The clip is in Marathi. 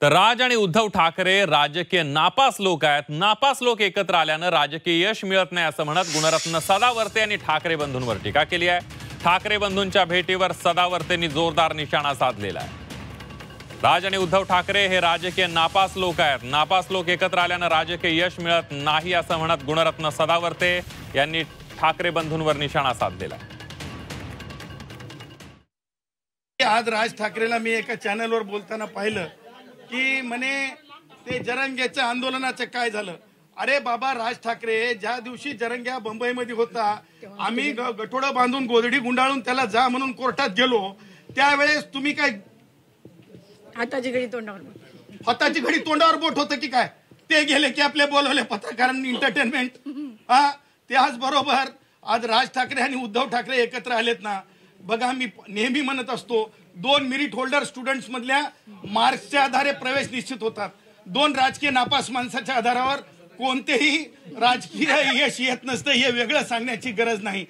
तर राज आणि उद्धव ठाकरे राजकीय नापास लोक आहेत। नापास लोक एकत्र आल्यानं राजकीय यश मिळत नाही असं म्हणत गुणरत्न सदावर्ते यांनी ठाकरे बंधूंवर टीका केली आहे। ठाकरे बंधूंच्या भेटीवर सदावर्तेंनी जोरदार निशाणा साधलेला आहे। राज आणि उद्धव ठाकरे हे राजकीय नापास लोक आहेत। नापास लोक एकत्र आल्यानं राजकीय यश मिळत नाही असं म्हणत गुणरत्न सदावर्ते यांनी ठाकरे बंधूंवर निशाणा साधलेला आहे। आज राज ठाकरेला मी एका चॅनलवर बोलताना पाहिलं की म्हणे ते जरंग्याचं आंदोलनाचं काय झालं। अरे बाबा, राज ठाकरे ज्या दिवशी जरंग्या मुंबईमध्ये होता, आम्ही गठोडं बांधून गोधडी गुंडाळून त्याला जा म्हणून कोर्टात गेलो, त्यावेळेस तुम्ही काय हाताची घडी तोंडावर बोट होतं की काय? ते गेले की आपले बोलवले पत्रकारांनी एंटरटेनमेंट। त्याचबरोबर आज राज ठाकरे आणि उद्धव ठाकरे एकत्र आलेत ना। बघा, मी नेहमी म्हणत असतो, 2 मेरिट होल्डर स्टुडंट्स मधल्या मार्क्सच्या आधारे प्रवेश निश्चित होतात। 2 राजकीय नापास माणसाच्या आधारावर कोणतेही राजकीय यश येत नसतं, हे वेगळं सांगण्याची गरज नाही।